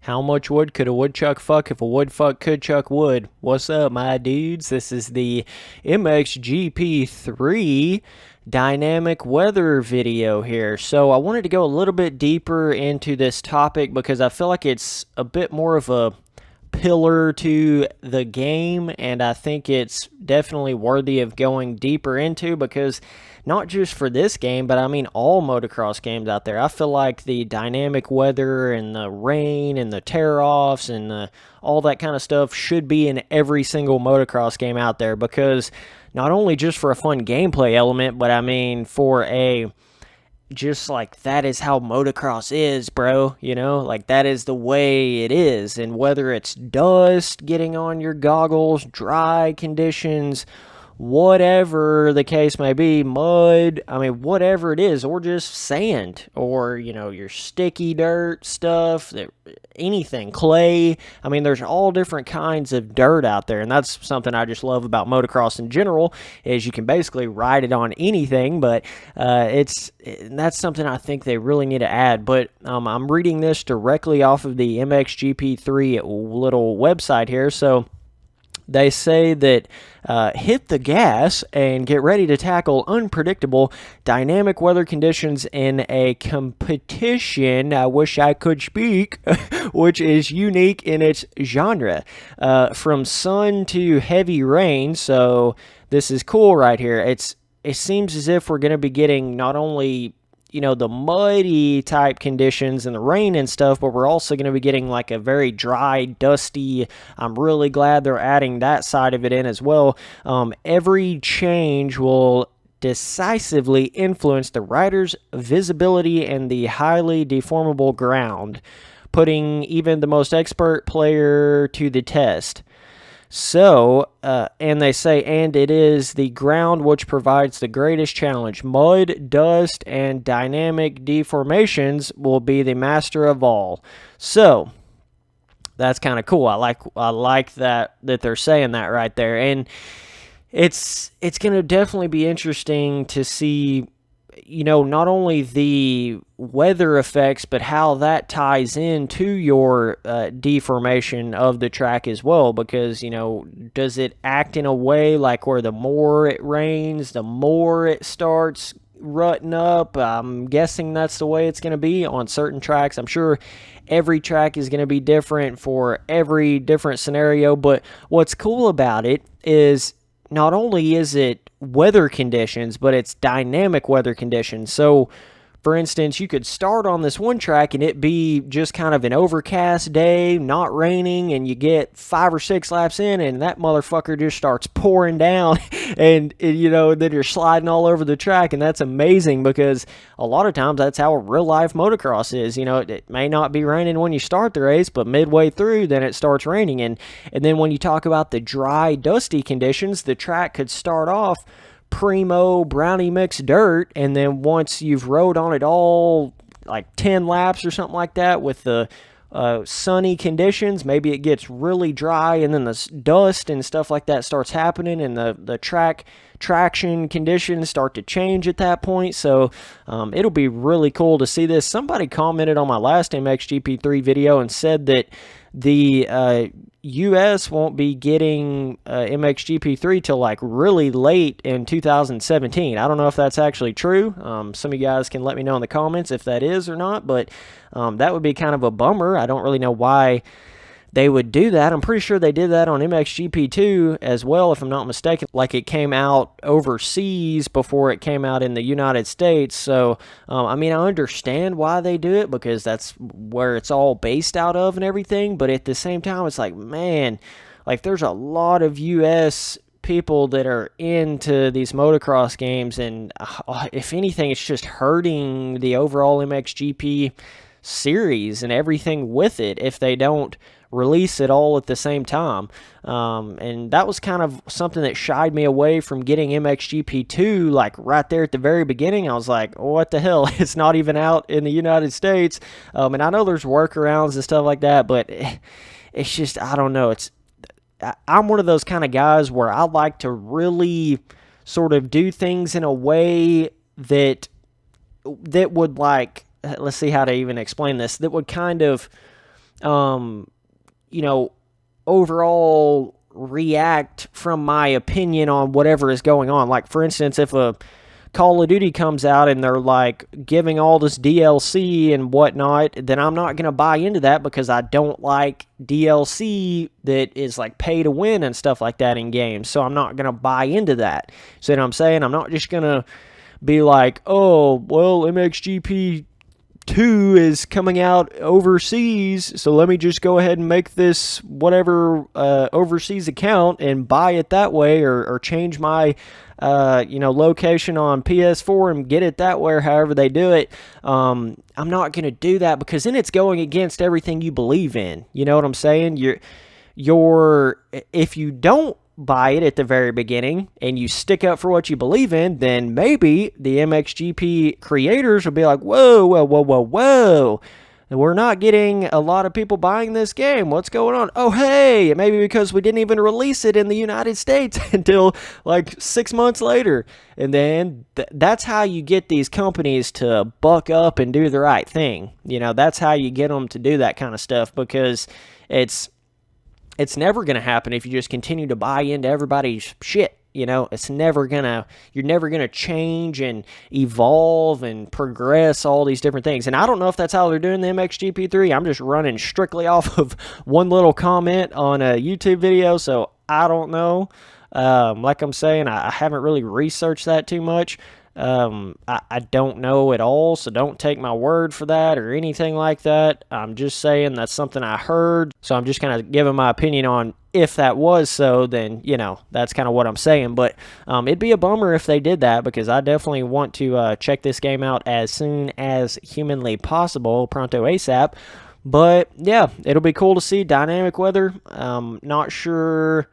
How much wood could a woodchuck fuck if a woodfuck could chuck wood? What's up, my dudes? This is the MXGP 3 dynamic weather video here. So I wanted to go a little bit deeper into this topic because I feel like it's a bit more of a pillar to the game, and I think it's definitely worthy of going deeper into because not just for this game, but I mean all motocross games out there. I feel like the dynamic weather and the rain and the tear-offs and all that kind of stuff should be in every single motocross game out there, because not only just for a fun gameplay element, but I mean for a just like that is how motocross is, bro, you know, like that is the way it is. And whether it's dust getting on your goggles, dry conditions, whatever the case may be, mud, I mean, whatever it is, or just sand, or, you know, your sticky dirt stuff, anything, clay. I mean, there's all different kinds of dirt out there, and that's something I just love about motocross in general, is you can basically ride it on anything, but that's something I think they really need to add. But I'm reading this directly off of the MXGP3 little website here, so they say that hit the gas and get ready to tackle unpredictable dynamic weather conditions in a competition, I wish I could speak, which is unique in its genre. From sun to heavy rain, so this is cool right here. It seems as if we're going to be getting not only, you know, the muddy type conditions and the rain and stuff, but we're also going to be getting like a very dry, dusty. I'm really glad they're adding that side of it in as well. Every change will decisively influence the rider's visibility and the highly deformable ground, putting even the most expert player to the test. So, and they say, and it is the ground which provides the greatest challenge. Mud, dust, and dynamic deformations will be the master of all. So, that's kind of cool. I like that they're saying that right there. And it's going to definitely be interesting to see, you know, not only the weather effects, but how that ties into your deformation of the track as well. Because, you know, does it act in a way like where the more it rains, the more it starts rutting up? I'm guessing that's the way it's going to be on certain tracks. I'm sure every track is going to be different for every different scenario. But what's cool about it is not only is it weather conditions, but it's dynamic weather conditions. So, for instance, you could start on this one track and it be just kind of an overcast day, not raining, and you get 5 or 6 laps in and that motherfucker just starts pouring down and you know, then you're sliding all over the track, and that's amazing because a lot of times that's how real life motocross is. You know, it may not be raining when you start the race, but midway through then it starts raining, and then when you talk about the dry, dusty conditions, the track could start off primo brownie mix dirt, and then once you've rode on it all like 10 laps or something like that with the sunny conditions, maybe it gets really dry, and then the dust and stuff like that starts happening, and the traction conditions start to change at that point. So it'll be really cool to see this. Somebody commented on my last MXGP3 video and said that the US won't be getting MXGP3 till like really late in 2017. I don't know if that's actually true. Some of you guys can let me know in the comments if that is or not, but that would be kind of a bummer. I don't really know why they would do that. I'm pretty sure they did that on MXGP2 as well, if I'm not mistaken. Like, it came out overseas before it came out in the United States. So, I mean, I understand why they do it because that's where it's all based out of and everything. But at the same time, it's like, man, like there's a lot of U.S. people that are into these motocross games. And if anything, it's just hurting the overall MXGP series and everything with it if they don't release it all at the same time. And that was kind of something that shied me away from getting MXGP2, like right there at the very beginning. I was like, what the hell? It's not even out in the United States. And I know there's workarounds and stuff like that, but it's just, I don't know. I'm one of those kind of guys where I like to really sort of do things in a way that would, like, let's see how to even explain this, that would kind of you know, overall react from my opinion on whatever is going on. Like, for instance, if a Call of Duty comes out and they're like giving all this DLC and whatnot, then I'm not going to buy into that because I don't like DLC that is like pay to win and stuff like that in games. So I'm not going to buy into that. So, you know what I'm saying? I'm not just going to be like, oh, well, MXGP 2 is coming out overseas, so let me just go ahead and make this whatever overseas account and buy it that way, or change my location on PS4 and get it that way, or however they do it. I'm not going to do that because then it's going against everything you believe in. You know what I'm saying? If you don't buy it at the very beginning and you stick up for what you believe in, then maybe the MXGP creators will be like, whoa, whoa, whoa, whoa, whoa. We're not getting a lot of people buying this game. What's going on? Oh, hey, maybe because we didn't even release it in the United States until like 6 months later. And then that's how you get these companies to buck up and do the right thing. You know, that's how you get them to do that kind of stuff, because it's never going to happen if you just continue to buy into everybody's shit. You know, you're never going to change and evolve and progress all these different things. And I don't know if that's how they're doing the MXGP3. I'm just running strictly off of one little comment on a YouTube video, so I don't know. Like I'm saying, I haven't really researched that too much. I don't know at all, so don't take my word for that or anything like that. I'm just saying that's something I heard, so I'm just kind of giving my opinion on if that was so, then, you know, that's kind of what I'm saying. But it'd be a bummer if they did that, because I definitely want to check this game out as soon as humanly possible, pronto ASAP. But, yeah, it'll be cool to see dynamic weather. Not sure...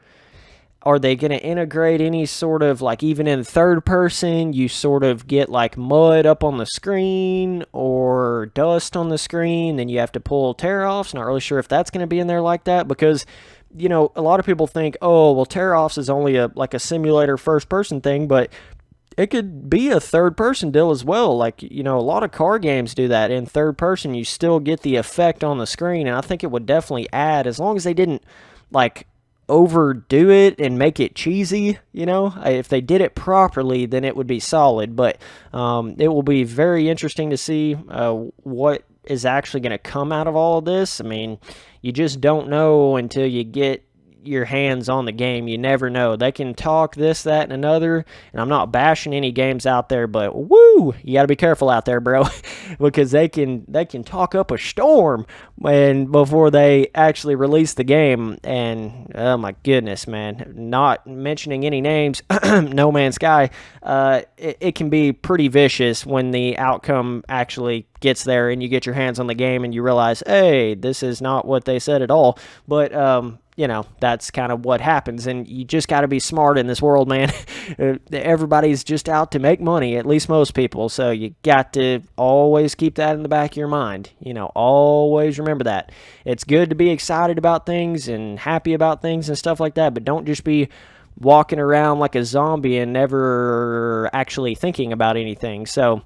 Are they going to integrate any sort of, like, even in third person, you sort of get, like, mud up on the screen or dust on the screen, then you have to pull tear-offs? Not really sure if that's going to be in there like that, because, you know, a lot of people think, oh, well, tear-offs is only a simulator first-person thing, but it could be a third-person deal as well. Like, you know, a lot of car games do that. In third person, you still get the effect on the screen, and I think it would definitely add, as long as they didn't, like, overdo it and make it cheesy. You know, if they did it properly, then it would be solid. But it will be very interesting to see what is actually going to come out of all of this. I mean, you just don't know until you get your hands on the game. You never know. They can talk this, that, and another, and I'm not bashing any games out there, but woo, you got to be careful out there, bro, because they can talk up a storm before they actually release the game. And oh my goodness, man, not mentioning any names, No Man's Sky, it can be pretty vicious when the outcome actually gets there and you get your hands on the game and you realize, hey, this is not what they said at all. But you know, that's kind of what happens, and you just got to be smart in this world, man. Everybody's just out to make money, at least most people, so you got to always keep that in the back of your mind. You know, always remember that. It's good to be excited about things and happy about things and stuff like that, but don't just be walking around like a zombie and never actually thinking about anything. So,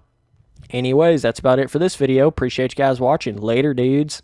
anyways, that's about it for this video. Appreciate you guys watching. Later, dudes.